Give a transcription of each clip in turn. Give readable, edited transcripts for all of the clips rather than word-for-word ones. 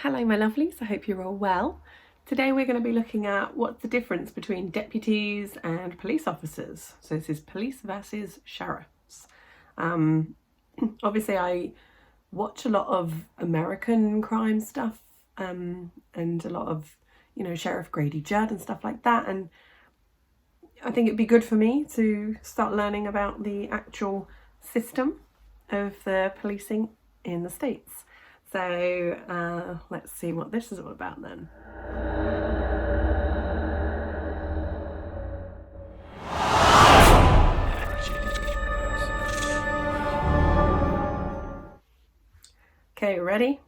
Hello my lovelies, I hope you're all well. Today we're going to be looking at what's the difference between deputies and police officers. So this is police versus sheriffs. Obviously I watch a lot of American crime stuff and a lot of, Sheriff Grady Judd and stuff like that, and I think it'd be good for me to start learning about the actual system of the policing in the States. So let's see what this is all about then. Okay, ready?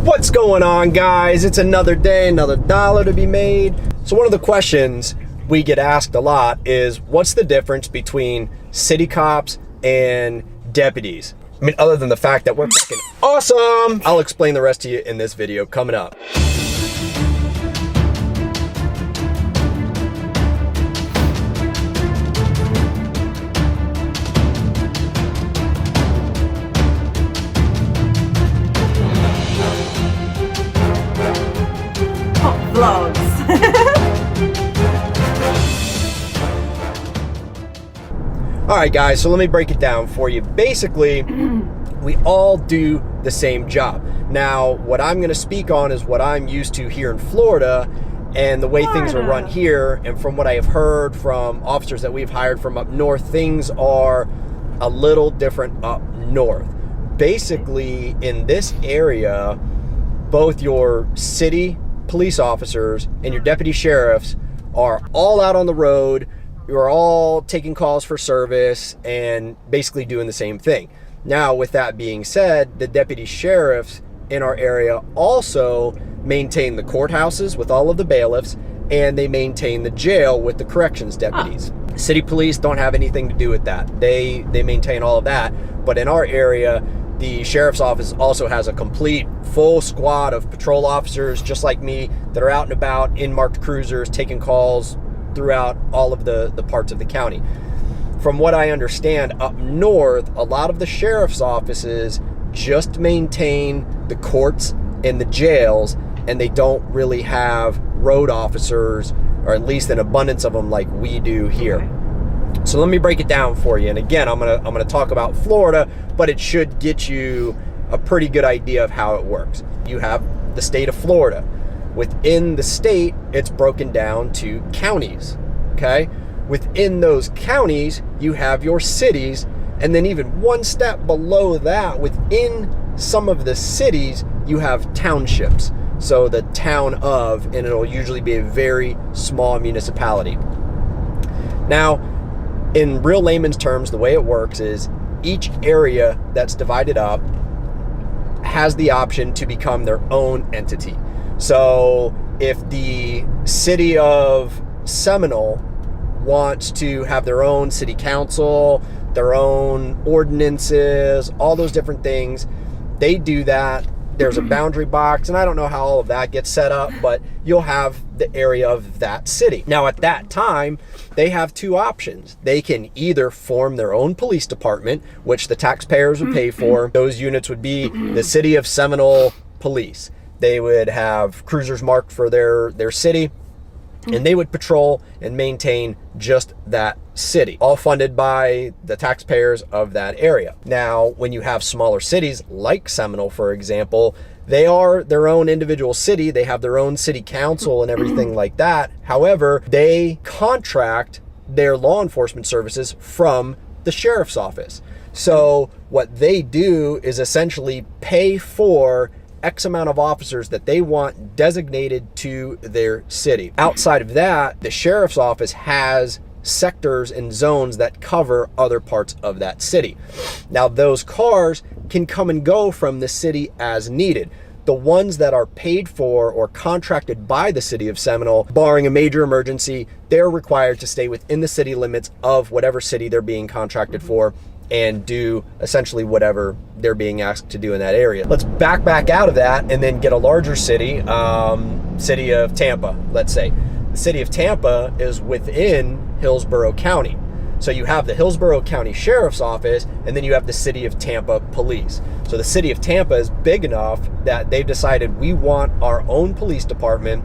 What's going on, guys? It's another day, another dollar to be made. So one of the questions we get asked a lot is, what's the difference between city cops and deputies? I mean, other than the fact that we're fucking awesome. I'll explain the rest to you in this video coming up. Vlogs. All right, guys, so let me break it down for you. Basically, we all do the same job. Now, what I'm going to speak on is what I'm used to here in Florida and the way things are run here. And from what I have heard from officers that we've hired from up north, things are a little different up north. Basically, in this area, both your city police officers and your deputy sheriffs are all out on the road. You're all taking calls for service and basically doing the same thing. Now, with that being said, the deputy sheriffs in our area also maintain the courthouses with all of the bailiffs, and they maintain the jail with the corrections deputies. City police don't have anything to do with that. They maintain all of that. But in our area, the sheriff's office also has a complete full squad of patrol officers just like me that are out and about in marked cruisers taking calls throughout all of the parts of the county. From what I understand, up north, a lot of the sheriff's offices just maintain the courts and the jails, and they don't really have road officers, or at least an abundance of them like we do here. Okay. So let me break it down for you. And again, I'm gonna talk about Florida, but it should get you a pretty good idea of how it works. You have the state of Florida. Within the state, it's broken down to counties, okay? Within those counties, you have your cities, and then even one step below that, within some of the cities, you have townships. So the town of, and it'll usually be a very small municipality. Now, in real layman's terms, the way it works is each area that's divided up has the option to become their own entity. So if the city of Seminole wants to have their own city council, their own ordinances, all those different things, they do that. There's a boundary box, and I don't know how all of that gets set up, but you'll have the area of that city. Now, at that time, they have two options. They can either form their own police department, which the taxpayers would pay for. Those units would be the City of Seminole Police. They would have cruisers marked for their city, and they would patrol and maintain just that city, all funded by the taxpayers of that area. Now, when you have smaller cities like Seminole, for example, they are their own individual city. They have their own city council and everything like that. However, they contract their law enforcement services from the sheriff's office. So what they do is essentially pay for X amount of officers that they want designated to their city. Outside of that, the sheriff's office has sectors and zones that cover other parts of that city. Now, those cars can come and go from the city as needed. The ones that are paid for or contracted by the city of Seminole, barring a major emergency, they're required to stay within the city limits of whatever city they're being contracted for and do essentially whatever they're being asked to do in that area. Let's back out of that and then get a larger city, city of Tampa, let's say. The city of Tampa is within Hillsborough County. So you have the Hillsborough County Sheriff's Office, and then you have the City of Tampa police. So the city of Tampa is big enough that they've decided we want our own police department,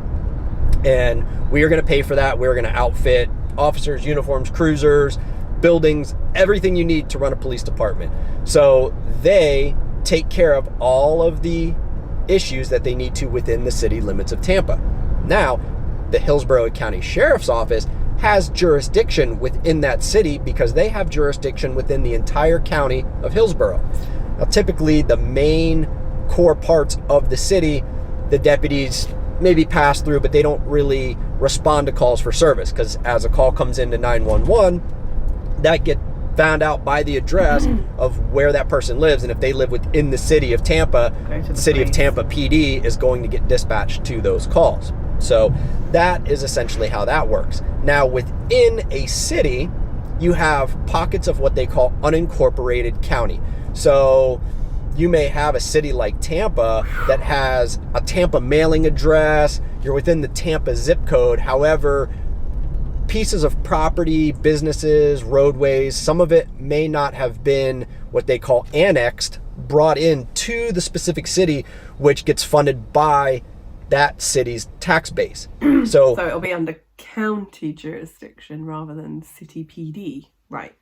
and we are going to pay for that. We're going to outfit officers, uniforms, cruisers, buildings, everything you need to run a police department. So they take care of all of the issues that they need to within the city limits of Tampa. Now, the Hillsborough County Sheriff's Office has jurisdiction within that city because they have jurisdiction within the entire county of Hillsborough. Now, typically, the main core parts of the city, the deputies maybe pass through, but they don't really respond to calls for service, because as a call comes into 911, that get found out by the address of where that person lives, and if they live within the city of Tampa, the city of Tampa PD is going to get dispatched to those calls. So that is essentially how that works. Now, within a city, you have pockets of what they call unincorporated county. So you may have a city like Tampa that has a Tampa mailing address, you're within the Tampa zip code. However, pieces of property, businesses, roadways, some of it may not have been what they call annexed, brought in to the specific city, which gets funded by that city's tax base. So it'll be under county jurisdiction rather than city PD, right?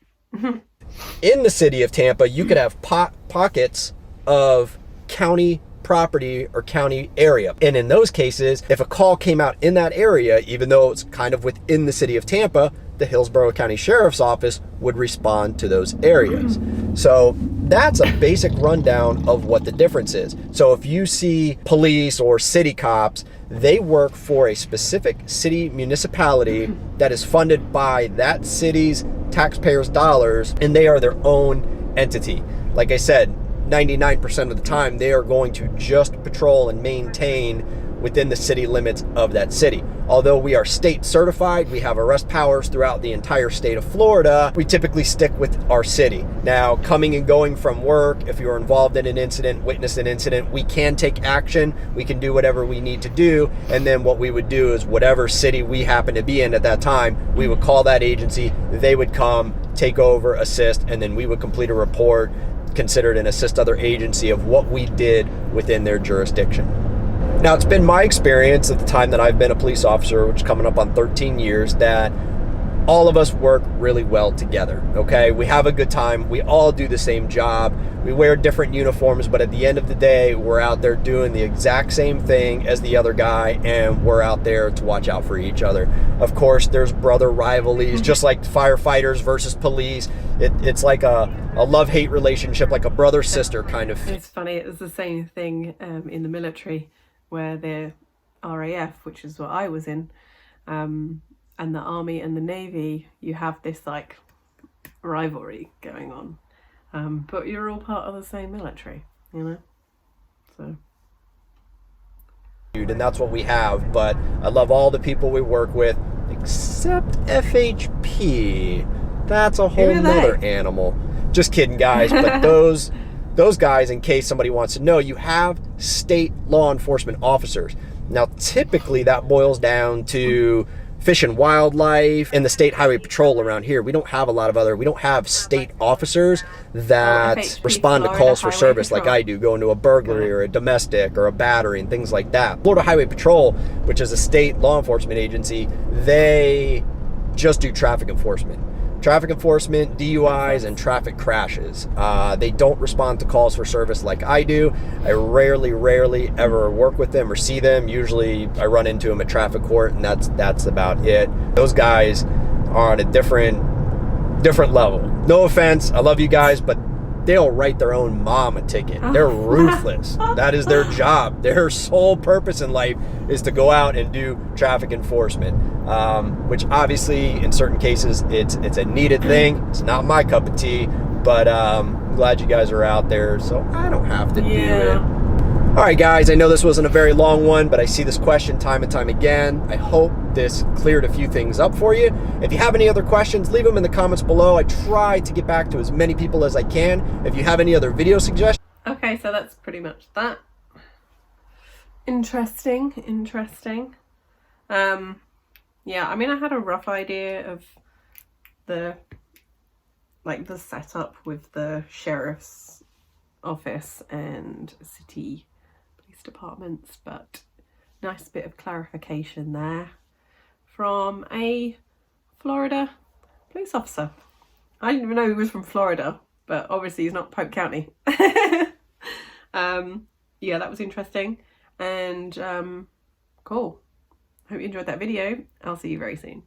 In the city of Tampa, you could have pockets of county property or county area. And in those cases, if a call came out in that area, even though it's kind of within the city of Tampa, the Hillsborough County Sheriff's Office would respond to those areas. So that's a basic rundown of what the difference is. So if you see police or city cops, they work for a specific city municipality that is funded by that city's taxpayers' dollars, and they are their own entity. Like I said, 99% of the time, they are going to just patrol and maintain within the city limits of that city. Although we are state certified, we have arrest powers throughout the entire state of Florida, we typically stick with our city. Now, coming and going from work, if you're involved in an incident, witnessed an incident, we can take action, we can do whatever we need to do, and then what we would do is whatever city we happen to be in at that time, we would call that agency, they would come, take over, assist, and then we would complete a report considered an assist other agency of what we did within their jurisdiction. Now, it's been my experience at the time that I've been a police officer, which is coming up on 13 years, that all of us work really well together, okay? We have a good time. We all do the same job. We wear different uniforms, but at the end of the day, we're out there doing the exact same thing as the other guy, and we're out there to watch out for each other. Of course, there's brother rivalries, just like firefighters versus police. It's like a love-hate relationship, like a brother-sister kind of. It's funny, it was the same thing in the military, where the RAF, which is what I was in, and the Army and the Navy, you have this like rivalry going on. But you're all part of the same military, you know? So. And that's what we have, but I love all the people we work with, except FHP. That's a whole nother animal. Just kidding, guys, but those guys, in case somebody wants to know, you have state law enforcement officers. Now, typically that boils down to Fish and Wildlife and the State Highway Patrol around here. We don't have we don't have state officers that respond to calls for service like I do, going to a burglary or a domestic or a battery and things like that. Florida Highway Patrol, which is a state law enforcement agency, they just do traffic enforcement. Traffic enforcement, DUIs, and traffic crashes. They don't respond to calls for service like I do. I rarely ever work with them or see them. Usually I run into them at traffic court, and that's about it. Those guys are on a different level. No offense, I love you guys, but they'll write their own mom a ticket. They're ruthless. That is their job. Their sole purpose in life is to go out and do traffic enforcement, which obviously in certain cases it's a needed thing. It's not my cup of tea, but I'm glad you guys are out there so I don't have to do it. All right, guys, I know this wasn't a very long one, but I see this question time and time again. I hope this cleared a few things up for you. If you have any other questions, leave them in the comments below. I try to get back to as many people as I can. If you have any other video suggestions. Okay, so that's pretty much that. Interesting. Yeah, I mean, I had a rough idea of the setup with the sheriff's office and city police departments, but nice bit of clarification there from a Florida police officer. I didn't even know he was from Florida, but obviously he's not Polk County. Yeah, that was interesting, and cool. Hope you enjoyed that video. I'll see you very soon.